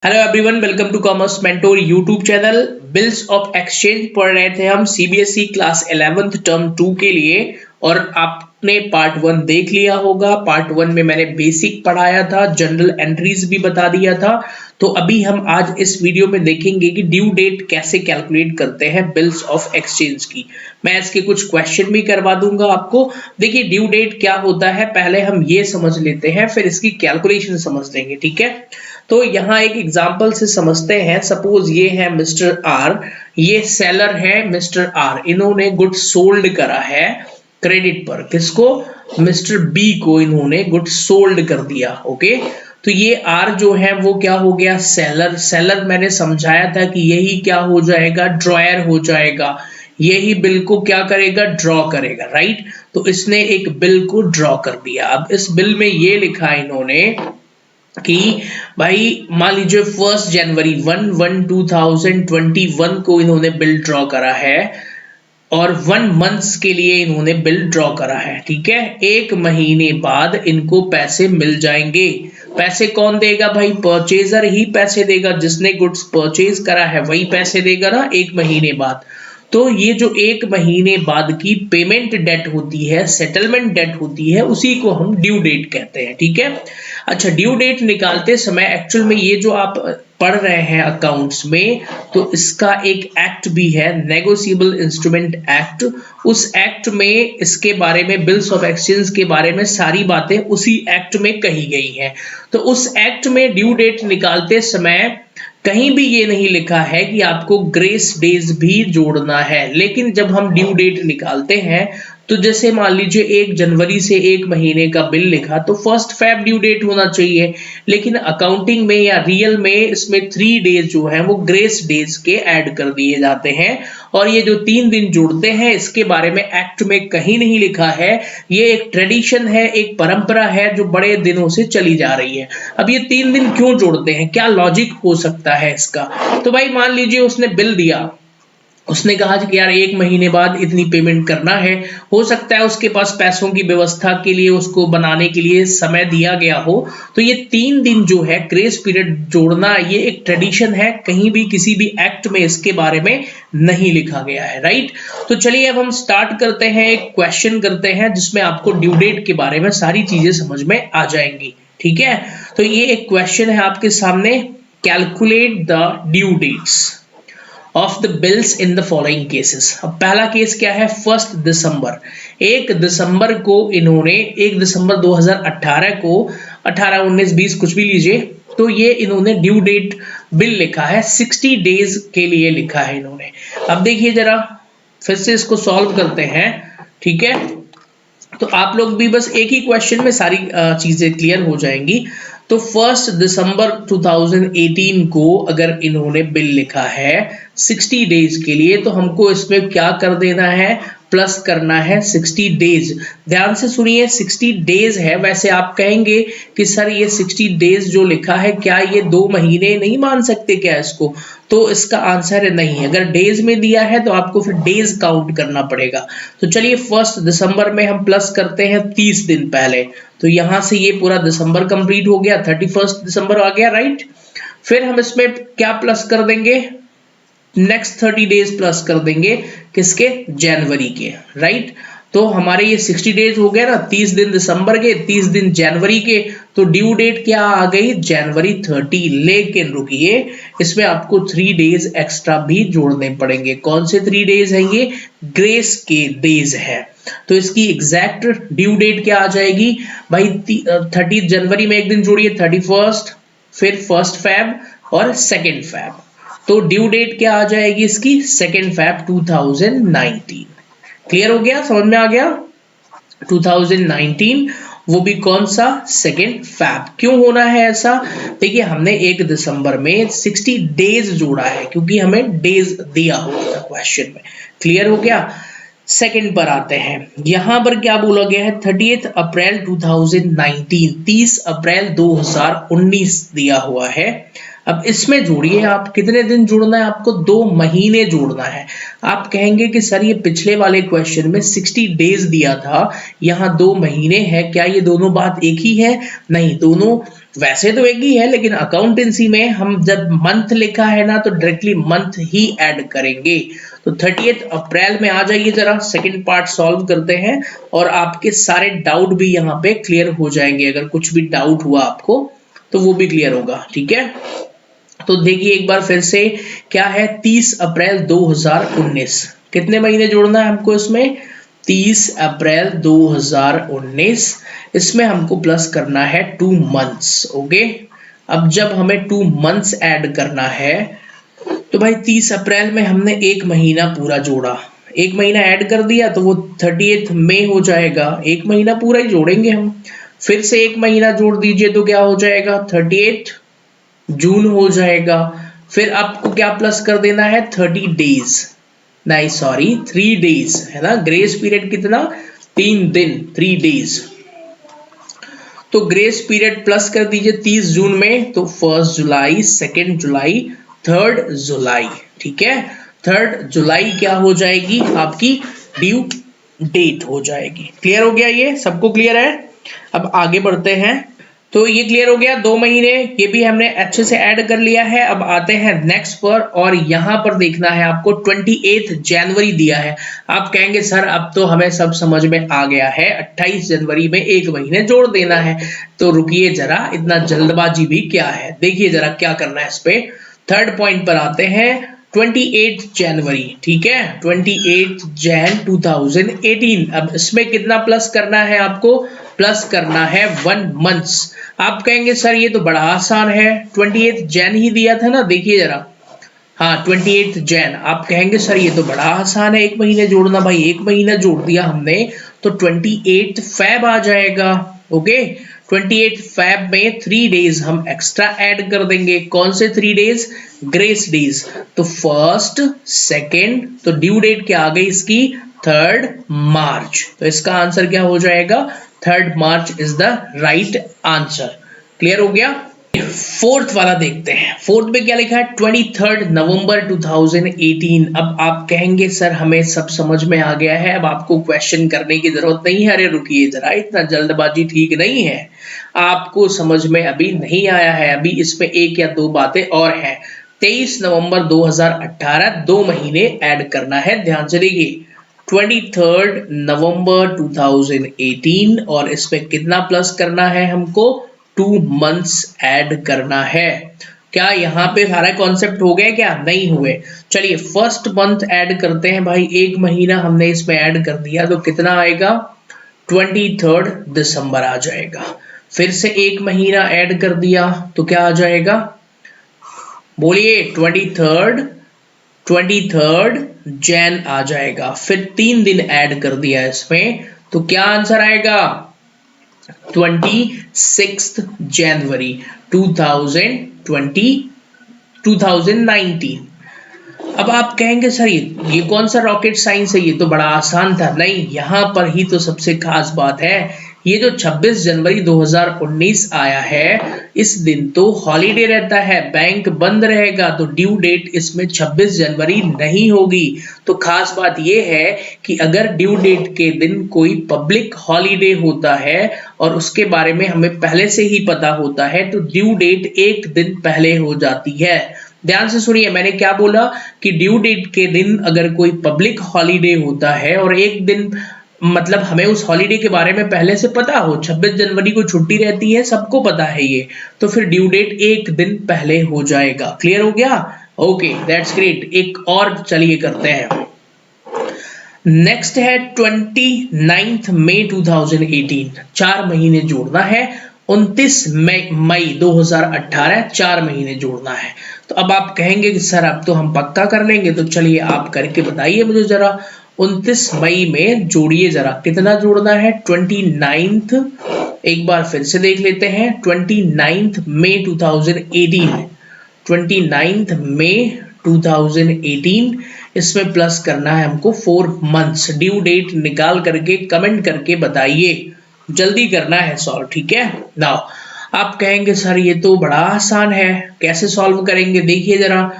Hello everyone, welcome to commerce mentor YouTube channel. Bills of exchange पढ़ रहे थे हम सीबीएसई क्लास 11th टर्म 2 के लिए और आपने पार्ट 1 देख लिया होगा। पार्ट 1 में मैंने बेसिक पढ़ाया था, जनरल एंट्रीज भी बता दिया था। तो अभी हम आज इस वीडियो में देखेंगे कि ड्यू डेट कैसे कैलकुलेट करते हैं बिल्स ऑफ एक्सचेंज की। मैं इसके कुछ क्वेश्चन भी करवा दूंगा आपको। देखिए ड्यू डेट क्या होता है, पहले हम ये समझ लेते हैं, फिर इसकी कैलकुलेशन समझ लेंगे, ठीक है। तो यहाँ एक एग्जांपल से समझते हैं। सपोज ये है मिस्टर आर, ये सेलर है मिस्टर आर, इन्होंने गुड्स सोल्ड करा है क्रेडिट पर। किसको? मिस्टर बी को इन्होंने गुड्स सोल्ड कर दिया। ओके, तो ये आर जो है वो क्या हो गया? सेलर। सेलर मैंने समझाया था कि यही क्या हो जाएगा? ड्रॉयर हो जाएगा। यही बिल को क्या करेगा? ड्रॉ करेगा, राइट। तो इसने एक बिल को ड्रॉ कर दिया। अब इस बिल में ये लिखा इन्होंने कि भाई मान लीजिए 1 जनवरी 1/1/2021 को इन्होंने बिल ड्रॉ करा है और 1 मंथ्स के लिए इन्होंने बिल ड्रॉ करा है, ठीक है। एक महीने बाद इनको पैसे मिल जाएंगे। पैसे कौन देगा भाई? परचेजर ही पैसे देगा। जिसने गुड्स परचेज करा है वही पैसे देगा ना एक महीने बाद। तो ये जो एक महीने बाद की पेमेंट डेट होती है, सेटलमेंट डेट होती है, उसी को हम ड्यू डेट कहते हैं, ठीक है। अच्छा, ड्यू डेट निकालते समय एक्चुअल में ये जो आप पढ़ रहे हैं अकाउंट्स में, तो इसका एक एक्ट भी है, नेगोशिएबल इंस्ट्रूमेंट एक्ट। उस एक्ट में इसके बारे में, बिल्स ऑफ एक्सचेंज के बारे में सारी बातें उसी एक्ट में कही गई हैं। तो उस एक्ट में ड्यू डेट निकालते समय कहीं भी ये नहीं लिखा है कि आपको ग्रेस डेज भी जोड़ना है। लेकिन जब हम ड्यू डेट निकालते हैं तो जैसे मान लीजिए 1 जनवरी से एक महीने का बिल लिखा तो 1 फेब ड्यू डेट होना चाहिए। लेकिन अकाउंटिंग में या रियल में इसमें 3 डेज जो है वो ग्रेस डेज के ऐड कर दिए जाते हैं। और ये जो 3 दिन जोड़ते हैं इसके बारे में एक्ट में कहीं नहीं लिखा है। ये एक ट्रेडिशन है, एक परंपरा है जो बड़े दिनों से चली जा रही है। अब ये 3 दिन क्यों जोड़ते हैं, क्या लॉजिक हो सकता है इसका? तो भाई मान लीजिए उसने बिल दिया, उसने कहा कि यार एक महीने बाद इतनी पेमेंट करना है। हो सकता है उसके पास पैसों की व्यवस्था के लिए, उसको बनाने के लिए समय दिया गया हो। तो ये 3 दिन जो है ग्रेस पीरियड जोड़ना, ये एक ट्रेडिशन है, कहीं भी किसी भी एक्ट में इसके बारे में नहीं लिखा गया है, राइट। तो चलिए अब हम स्टार्ट करते हैं, एक क्वेश्चन करते हैं जिसमें आपको ड्यू डेट के बारे में सारी चीजें समझ में आ जाएंगी, ठीक है। तो ये एक क्वेश्चन है आपके सामने, calculate the due dates of the bills in the following cases. अब पहला केस क्या है? 1 दिसंबर। 1 दिसंबर को इन्होंने, 1 दिसंबर 2018 को, 18 19 20 कुछ भी लीजिए, तो ये इन्होंने ड्यू डेट बिल लिखा है, 60 डेज के लिए लिखा है इन्होंने। अब देखिए जरा, फिर से इसको सॉल्व करते हैं, ठीक है। तो आप लोग भी बस एक ही क्वेश्चन में सारी चीजें क्लियर हो जाएंगी। तो 1 दिसंबर 2018 को अगर इन्होंने बिल लिखा है 60 डेज के लिए, तो हमको इसमें क्या कर देना है? प्लस करना है 60 डेज। ध्यान से सुनिए, 60 डेज है। वैसे आप कहेंगे कि सर ये 60 डेज जो लिखा है, क्या ये 2 महीने नहीं मान सकते क्या इसको? तो इसका आंसर है नहीं। अगर डेज में दिया है तो आपको फिर डेज काउंट करना पड़ेगा। तो चलिए 1 दिसंबर में हम प्लस करते हैं 30 दिन पहले। तो यहां से ये पूरा दिसंबर कंप्लीट हो गया, 31 दिसंबर आ गया, राइट। फिर हम इसमें क्या प्लस कर देंगे? नेक्स्ट 30 डेज प्लस कर देंगे, किसके? जनवरी के, राइट। तो हमारे ये 60 डेज हो गया ना, 30 दिन दिसंबर के, 30 दिन जनवरी के। तो ड्यू डेट क्या आ गई? जनवरी 30। लेकिन रुकिए, इसमें आपको 3 डेज एक्स्ट्रा भी जोड़ने पड़ेंगे। कौन से 3 डेज है ये? ग्रेस के डेज है। तो इसकी एग्जैक्ट ड्यू डेट क्या आ जाएगी भाई? 30 जनवरी में एक दिन जोड़िए, 31, फिर 1 फेब और 2 फेब। तो ड्यू डेट क्या आ जाएगी इसकी? 2 फेब 2019। क्लियर हो गया, समझ में आ गया? 2019, वो भी कौन सा? 2 फेब। क्यों होना है ऐसा? देखिए हमने 1 दिसंबर में 60 डेज जोड़ा है क्योंकि हमें डेज दिया हुआ था क्वेश्चन में। क्लियर हो गया? सेकंड पर आते हैं, यहां पर क्या बोला गया है? 30 अप्रैल 2019, 30 अप्रैल 2019 दिया हुआ है। अब इसमें जोड़िए आप, कितने दिन जोड़ना है आपको? 2 महीने जोड़ना है। आप कहेंगे कि सर ये पिछले वाले क्वेश्चन में 60 डेज दिया था, यहाँ 2 महीने है, क्या ये दोनों बात एक ही है? नहीं, दोनों वैसे तो एक ही है, लेकिन अकाउंटेंसी में हम जब मंथ लिखा है ना तो डायरेक्टली मंथ ही ऐड करेंगे। तो 30 अप्रैल में आ जाइए, जरा सेकंड पार्ट सॉल्व करते हैं और आपके सारे डाउट भी यहाँ पे क्लियर हो जाएंगे। अगर कुछ भी डाउट हुआ आपको तो वो भी क्लियर होगा, ठीक है। तो देखिए एक बार फिर से, क्या है 30 अप्रैल 2019, कितने महीने जोड़ना है हमको इसमें, 30 अप्रैल 2019, इसमें हमको प्लस करना है 2 मंथ्स। ओके, अब जब हमें 2 मंथ्स ऐड करना है तो भाई 30 अप्रैल में हमने एक महीना पूरा जोड़ा, एक महीना ऐड कर दिया तो वो 30 मई हो जाएगा, एक महीना पूरा ही जोड़ेंगे हम। फिर से एक महीना जोड़ दीजिए तो क्या हो जाएगा, 30 जून हो जाएगा। फिर आपको क्या प्लस कर देना है, 30 डेज, नहीं सॉरी 3 डेज है ना, ग्रेस पीरियड कितना, 3 दिन, 3 डेज। तो ग्रेस पीरियड प्लस कर दीजिए 30 जून में, तो 1 जुलाई, 2 जुलाई, 3 जुलाई, ठीक है। 3 जुलाई क्या हो जाएगी आपकी, ड्यू डेट हो जाएगी। क्लियर हो गया, ये सबको क्लियर है। अब आगे बढ़ते हैं। तो ये क्लियर हो गया, 2 महीने ये भी हमने अच्छे से ऐड कर लिया है। अब आते हैं नेक्स्ट पर, और यहाँ पर देखना है आपको 28 जनवरी दिया है। आप कहेंगे सर अब तो हमें सब समझ में आ गया है, 28 जनवरी में एक महीने जोड़ देना है। तो रुकिए जरा, इतना जल्दबाजी भी क्या है, देखिए जरा क्या करना है इस पे। थर्ड पॉइंट पर आते हैं, 28 जनवरी, ठीक है, 28 जैन 2018। अब इसमें कितना प्लस करना है आपको, प्लस करना है 1 मंथ्स। आप कहेंगे सर ये तो बड़ा आसान है, 28 जैन ही दिया था ना, देखिए जरा, हाँ 28 जैन। आप कहेंगे सर ये तो बड़ा आसान है एक महीने जोड़ना, भाई एक महीना जोड़ दिया हमने तो 28 फेब आ जाएगा। ओके, 28 फेब में 3 डेज हम एक्स्ट्रा ऐड कर देंगे। कौन से 3 डेज, ग्रेस डेज। तो 1, 2, तो ड्यू डेट क्या आ गई इसकी, 3 मार्च। तो इसका आंसर क्या हो जाएगा, 3 March is the right answer. Clear हो गया। फोर्थ वाला देखते हैं, फोर्थ में क्या लिखा है, 23 नवंबर 2018। अब आप कहेंगे सर हमें सब समझ में आ गया है, अब आपको क्वेश्चन करने की जरूरत नहीं है। अरे रुकिए जरा, इतना जल्दबाजी ठीक नहीं है, आपको समझ में अभी नहीं आया है, अभी इसमें एक या दो बातें और हैं। 23 नवंबर 2018, 2 महीने ऐड करना है, ध्यान से देखिए, 23 नवंबर 2018, और इसमें कितना प्लस करना है हमको, 2 मंथ्स ऐड करना है। क्या यहाँ पे सारा कॉन्सेप्ट हो गया, क्या नहीं हुए। चलिए फर्स्ट मंथ ऐड करते हैं भाई, एक महीना हमने इसमें ऐड कर दिया तो कितना आएगा, 23 दिसंबर आ जाएगा। फिर से एक महीना ऐड कर दिया तो क्या आ जाएगा, बोलिए, 23 जैन आ जाएगा। फिर 3 दिन ऐड कर दिया इसमें तो क्या आंसर आएगा, 26 जनवरी 2019। अब आप कहेंगे सर ये कौन सा रॉकेट साइंस है, ये तो बड़ा आसान था। नहीं, यहां पर ही तो सबसे खास बात है, ये जो 26 जनवरी 2019 आया है, इस दिन तो हॉलीडे रहता है, बैंक बंद रहेगा, तो ड्यू डेट इसमें 26 जनवरी नहीं होगी। तो खास बात ये है कि अगर ड्यू डेट के दिन कोई पब्लिक हॉलीडे होता है और उसके बारे में हमें पहले से ही पता होता है, तो ड्यू डेट एक दिन पहले हो जाती है। ध्यान से सुनिए, मैंने क्या बोला कि ड्यू डेट के दिन अगर कोई पब्लिक हॉलीडे होता है और एक दिन मतलब हमें उस हॉलीडे के बारे में पहले से पता हो, 26 जनवरी को छुट्टी रहती है, सबको पता है ये, तो फिर ड्यू डेट एक दिन पहले हो जाएगा। क्लियर हो गया, ओके दैट्स ग्रेट। एक और चलिए करते हैं, नेक्स्ट है 29 मई 2018, 4 महीने जोड़ना है, 29 मई 2018, 4 महीने जोड़ना है। तो अब आप कहेंगे कि सर अब तो हम पक्का कर लेंगे, तो चलिए आप करके बताइए मुझे जरा, 29 मई में जोड़िए जरा, कितना जोड़ना है, 29, एक बार फिर से देख लेते हैं, 29 मई 2018, 29 मई 2018, इसमें प्लस करना है हमको 4 मंथ्स। ड्यू डेट निकाल करके कमेंट करके बताइए, जल्दी करना है सॉल्व, ठीक है। नाउ आप कहेंगे सर ये तो बड़ा आसान है, कैसे सॉल्व करेंगे, देखिए जरा,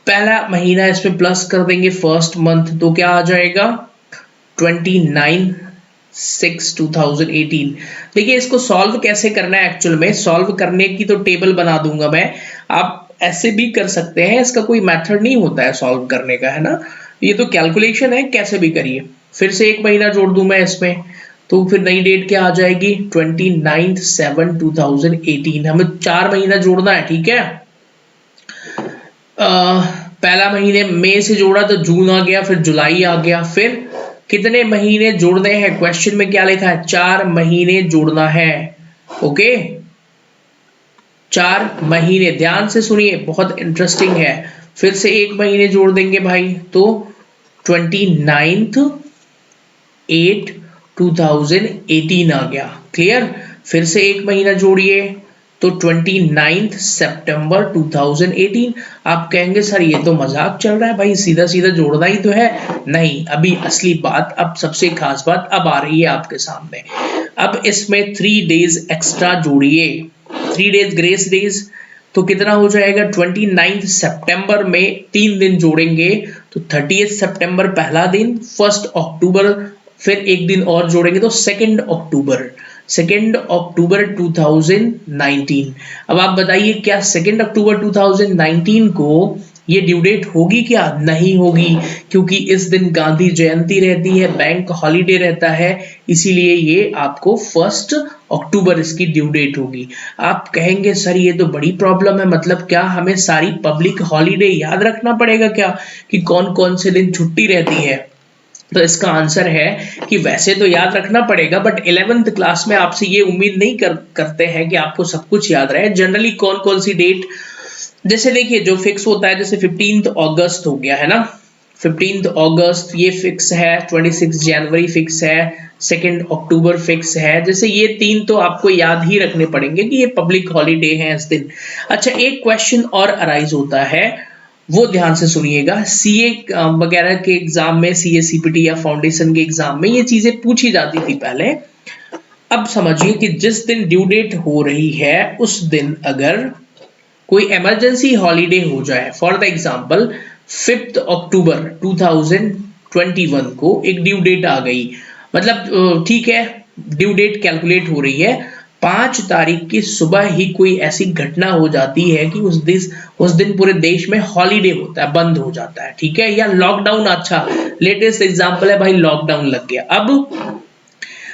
पहला महीना इसमें प्लस कर देंगे फर्स्ट मंथ, तो क्या आ जाएगा, 29 6/2018। देखिए इसको सॉल्व कैसे करना है, एक्चुअल में सॉल्व करने की तो टेबल बना दूंगा मैं, आप ऐसे भी कर सकते हैं, इसका कोई मेथड नहीं होता है सॉल्व करने का, है ना, ये तो कैलकुलेशन है, कैसे भी करिए। फिर से एक महीना जोड़ दूं मैं इसमें, तो फिर नई डेट क्या आ जाएगी, 29/7/2018। हमें 4 महीना जोड़ना है, ठीक है। पहला महीने मई से जोड़ा तो जून आ गया, फिर जुलाई आ गया, फिर कितने महीने जोड़ने हैं, क्वेश्चन में क्या लिखा है, 4 महीने जोड़ना है। ओके 4 महीने, ध्यान से सुनिए बहुत इंटरेस्टिंग है। फिर से एक महीने जोड़ देंगे भाई, तो 29/8/2018 आ गया, क्लियर। फिर से एक महीना जोड़िए, तो 29 सितंबर 2018। आप कहेंगे सर ये तो मजाक चल रहा है भाई, सीधा सीधा जोड़ना ही तो है। नहीं, अभी असली बात, अब सबसे खास बात अब आ रही है आपके सामने। अब इसमें 3 डेज एक्स्ट्रा जोड़िए, 3 डेज ग्रेस डेज, तो कितना हो जाएगा, 29 सितंबर में 3 दिन जोड़ेंगे तो 30 सितंबर पहला दिन, 1 अक्टूबर, फिर एक दिन और जोड़ेंगे तो 2 अक्टूबर, 2 अक्टूबर 2019। अब आप बताइए क्या 2 अक्टूबर 2019 को ये ड्यू डेट होगी क्या, नहीं होगी, क्योंकि इस दिन गांधी जयंती रहती है, बैंक हॉलीडे रहता है, इसीलिए ये आपको 1 अक्टूबर इसकी ड्यू डेट होगी। आप कहेंगे सर ये तो बड़ी प्रॉब्लम है, मतलब क्या हमें सारी पब्लिक हॉलीडे याद रखना पड़ेगा क्या, कि कौन कौन से दिन छुट्टी रहती है। तो इसका आंसर है कि वैसे तो याद रखना पड़ेगा, बट 11th क्लास में आपसे ये उम्मीद नहीं करते हैं कि आपको सब कुछ याद रहे। जनरली कौन कौन सी डेट, जैसे देखिए जो फिक्स होता है, जैसे 15 अगस्त हो गया है ना, 15 अगस्त ये फिक्स है, 26 जनवरी फिक्स है, 2 अक्टूबर फिक्स है। जैसे ये 3 तो आपको याद ही रखने पड़ेंगे कि ये पब्लिक हॉलीडे हैं इस दिन। अच्छा एक क्वेश्चन और अराइज होता है, वो ध्यान से सुनिएगा, सीए वगैरह के एग्जाम में, सीए सीपीटी या फाउंडेशन के एग्जाम में ये चीजें पूछी जाती थी पहले। अब समझिए कि जिस दिन ड्यू डेट हो रही है उस दिन अगर कोई इमरजेंसी हॉलीडे हो जाए, फॉर द एग्जांपल 5 अक्टूबर 2021 को एक ड्यू डेट आ गई, मतलब ठीक है ड्यू डेट कैलकुलेट हो रही है, 5 तारीख की सुबह ही कोई ऐसी घटना हो जाती है कि उस दिन पूरे देश में हॉलीडे होता है, बंद हो जाता है, ठीक है, या लॉकडाउन। अच्छा लेटेस्ट एग्जांपल है भाई, लॉकडाउन लग गया, अब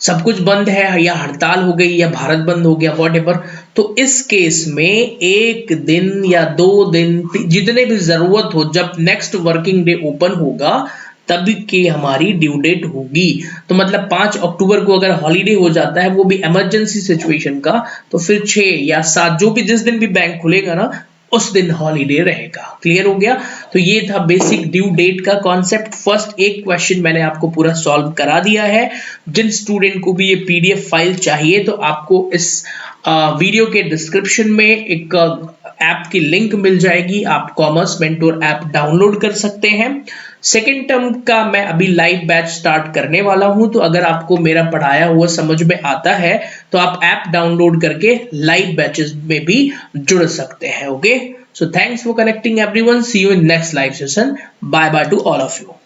सब कुछ बंद है, या हड़ताल हो गई, या भारत बंद हो गया, वॉटएवर। तो इस केस में एक दिन या 2 दिन, जितने भी जरूरत हो, जब नेक्स्ट वर्किंग डे ओपन होगा तब की हमारी ड्यू डेट होगी। तो मतलब 5 अक्टूबर को अगर हॉलीडे हो जाता है, वो भी इमरजेंसी सिचुएशन का, तो फिर 6 या 7 जो भी जिस दिन भी बैंक खुलेगा ना उस दिन हॉलीडे रहेगा। क्लियर हो गया। तो ये था बेसिक ड्यू डेट का कॉन्सेप्ट। फर्स्ट एक क्वेश्चन मैंने आपको पूरा सॉल्व करा दिया है। जिन स्टूडेंट को भी ये पीडीएफ फाइल चाहिए तो आपको इस वीडियो के डिस्क्रिप्शन में एक ऐप की लिंक मिल जाएगी, आप कॉमर्स मेंटोर ऐप डाउनलोड कर सकते हैं। सेकेंड टर्म का मैं अभी लाइव बैच स्टार्ट करने वाला हूं, तो अगर आपको मेरा पढ़ाया हुआ समझ में आता है तो आप ऐप डाउनलोड करके लाइव बैचेस में भी जुड़ सकते हैं। Okay, so thanks for connecting everyone, see you in next live session, bye bye to all of you.